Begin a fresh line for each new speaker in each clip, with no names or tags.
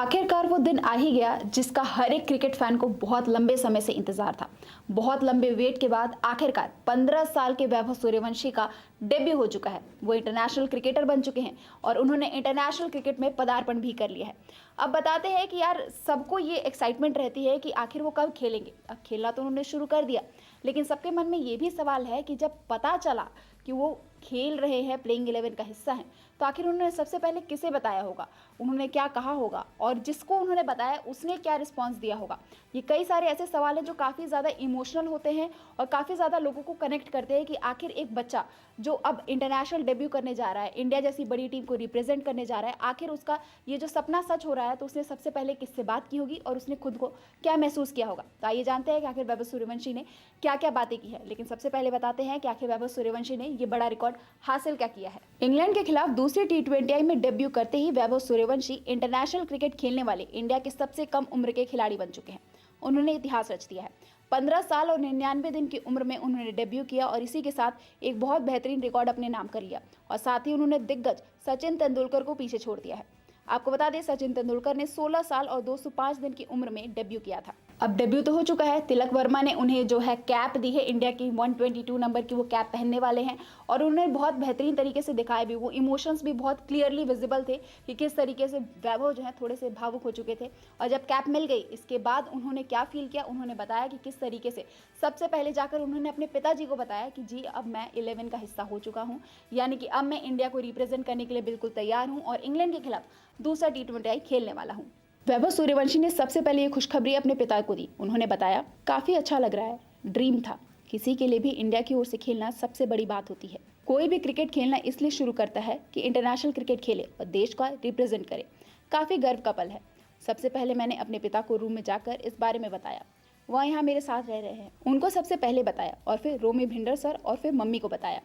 आखिरकार वो दिन आ ही गया जिसका हर एक क्रिकेट फैन को बहुत लंबे समय से इंतजार था। बहुत लंबे वेट के बाद आखिरकार 15 साल के वैभव सूर्यवंशी का डेब्यू हो चुका है। वो इंटरनेशनल क्रिकेटर बन चुके हैं और उन्होंने इंटरनेशनल क्रिकेट में पदार्पण भी कर लिया है। अब बताते हैं कि यार सबको ये एक्साइटमेंट रहती है कि आखिर वो कब खेलेंगे। अब खेलना तो उन्होंने शुरू कर दिया, लेकिन सबके मन में ये भी सवाल है कि जब पता चला कि वो खेल रहे हैं, प्लेइंग 11 का हिस्सा हैं, तो आखिर उन्होंने सबसे पहले किसे बताया होगा, उन्होंने क्या कहा होगा और जिसको उन्होंने बताया उसने क्या रिस्पांस दिया होगा। ये कई सारे ऐसे सवाल हैं जो काफ़ी ज़्यादा इमोशनल होते हैं और काफ़ी ज़्यादा लोगों को कनेक्ट करते हैं कि आखिर एक बच्चा जो अब इंटरनेशनल डेब्यू करने जा रहा है, इंडिया जैसी बड़ी टीम को रिप्रेजेंट करने जा रहा है, आखिर उसका ये जो सपना सच हो रहा है तो उसने सबसे पहले किससे बात की होगी और उसने खुद को क्या महसूस किया होगा। तो आइए जानते हैं कि आखिर वैभव सूर्यवंशी ने क्या क्या बातें की है। लेकिन सबसे पहले बताते हैं कि आखिर वैभव सूर्यवंशी ने ये बड़ा रिकॉर्ड हासिल क्या किया है। इंग्लैंड के खिलाफ दूसरी T20 में डेब्यू करते ही वैभव सूर्यवंशी इंटरनेशनल क्रिकेट खेलने वाले इंडिया के सबसे कम उम्र के खिलाड़ी बन चुके हैं। उन्होंने इतिहास रच दिया है। 15 साल और 99 दिन की उम्र में उन्होंने डेब्यू किया और इसी के साथ एक बहुत बेहतरीन रिकॉर्ड अपने नाम कर लिया और साथ ही उन्होंने दिग्गज सचिन तेंदुलकर को पीछे छोड़ दिया है। आपको बता दें, सचिन तेंदुलकर ने 16 साल और 205 दिन की उम्र में डेब्यू किया था। अब डेब्यू तो हो चुका है। तिलक वर्मा ने उन्हें जो है कैप दी है, इंडिया की 122 नंबर की वो कैप पहनने वाले हैं और उन्हें बहुत बेहतरीन तरीके से दिखाया भी। वो इमोशंस भी बहुत क्लियरली विजिबल थे कि किस तरीके से वैभव जो है थोड़े से भावुक हो चुके थे। और जब कैप मिल गई इसके बाद उन्होंने क्या फील किया, उन्होंने बताया कि किस तरीके से सबसे पहले जाकर उन्होंने अपने पिताजी को बताया कि जी अब मैं 11 का हिस्सा हो चुका हूँ, यानी कि अब मैं इंडिया को रिप्रेजेंट करने के लिए बिल्कुल तैयार हूँ और इंग्लैंड के खिलाफ दूसरा T20 खेलने वाला हूँ। वैभव सूर्यवंशी ने सबसे पहले ये खुशखबरी अपने पिता को दी। उन्होंने बताया, काफी अच्छा लग रहा है, ड्रीम था। किसी के लिए भी इंडिया की ओर से खेलना सबसे बड़ी बात होती है। कोई भी क्रिकेट खेलना इसलिए शुरू करता है कि इंटरनेशनल क्रिकेट खेले और देश का रिप्रेजेंट करे। काफी गर्व का पल है। सबसे पहले मैंने अपने पिता को रूम में जाकर इस बारे में बताया। वह यहाँ मेरे साथ रह रहे हैं। उनको सबसे पहले बताया और फिर रोमी भिंडर सर और फिर मम्मी को बताया।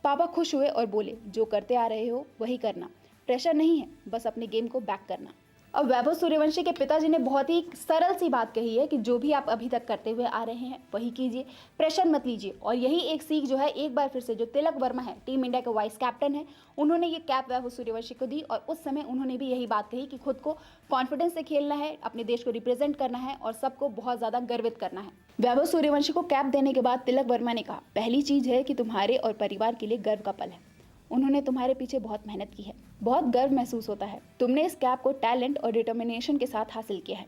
पापा खुश हुए और बोले, जो करते आ रहे हो वही करना, प्रेशर नहीं है, बस अपने गेम को बैक करना। अब वैभव सूर्यवंशी के पिताजी ने बहुत ही सरल सी बात कही है कि जो भी आप अभी तक करते हुए आ रहे हैं वही कीजिए, प्रेशर मत लीजिए। और यही एक सीख जो है एक बार फिर से जो तिलक वर्मा है, टीम इंडिया के वाइस कैप्टन है, उन्होंने ये कैप वैभव सूर्यवंशी को दी और उस समय उन्होंने भी यही बात कही कि खुद को कॉन्फिडेंस से खेलना है, अपने देश को रिप्रेजेंट करना है और सबको बहुत ज़्यादा गर्वित करना है। वैभव सूर्यवंशी को कैप देने के बाद तिलक वर्मा ने कहा, पहली चीज़ है कि तुम्हारे और परिवार के लिए गर्व का पल है। उन्होंने तुम्हारे पीछे बहुत मेहनत की है, बहुत गर्व महसूस होता है। तुमने इस कैप को टैलेंट और डिटर्मिनेशन के साथ हासिल किया है।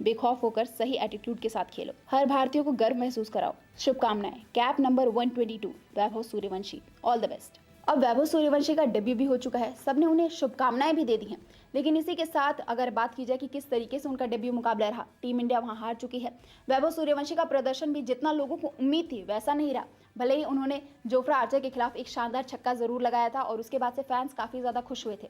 बेखौफ होकर सही एटीट्यूड के साथ खेलो, हर भारतीय को गर्व महसूस कराओ। शुभकामनाएं। Cap number 122 Vaibhav Suryavanshi, all the best. अब वैभव सूर्यवंशी का डेब्यू भी हो चुका है, सबने उन्हें शुभकामनाएं भी दे दी हैं। लेकिन इसी के साथ अगर बात की जाए कि किस तरीके से उनका डेब्यू मुकाबला रहा, टीम इंडिया वहां हार चुकी है। वैभव सूर्यवंशी का प्रदर्शन भी जितना लोगों को उम्मीद थी वैसा नहीं रहा। भले ही उन्होंने जोफ्रा आर्चर के खिलाफ एक शानदार छक्का जरूर लगाया था और उसके बाद से फैंस काफी ज्यादा खुश हुए थे।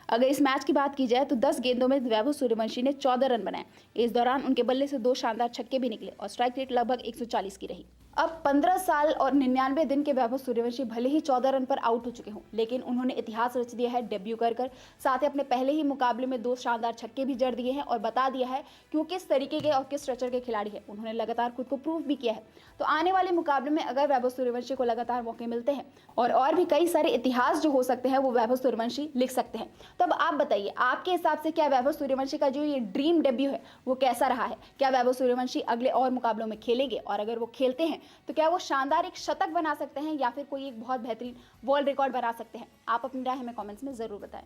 अगर इस मैच की बात की जाए तो 10 गेंदों में वैभव सूर्यवंशी ने 14 रन बनाए। इस दौरान उनके बल्ले से 2 शानदार छक्के भी निकले और स्ट्राइक रेट लगभग 140 की रही। अब 15 साल और 99 दिन के वैभव सूर्यवंशी भले ही 14 रन पर आउट हो चुके हों, लेकिन उन्होंने इतिहास रच दिया है डेब्यू कर साथ ही अपने पहले ही मुकाबले में 2 शानदार छक्के भी जड़ दिए हैं और बता दिया है कि वो किस तरीके के और किस स्ट्रक्चर के खिलाड़ी हैं। उन्होंने लगातार खुद को प्रूव भी किया है। तो आने वाले मुकाबले में अगर वैभव सूर्यवंशी को लगातार मौके मिलते हैं और भी कई सारे इतिहास जो हो सकते हैं वो वैभव सूर्यवंशी लिख सकते हैं। तो अब आप बताइए, आपके हिसाब से क्या वैभव सूर्यवंशी का जो ये ड्रीम डेब्यू है वो कैसा रहा है? क्या वैभव सूर्यवंशी अगले और मुकाबलों में खेलेंगे और अगर वो खेलते हैं तो क्या वो शानदार एक शतक बना सकते हैं या फिर कोई एक बहुत बेहतरीन वर्ल्ड रिकॉर्ड बना सकते हैं? आप अपनी राय हमें कमेंट्स में जरूर बताएं।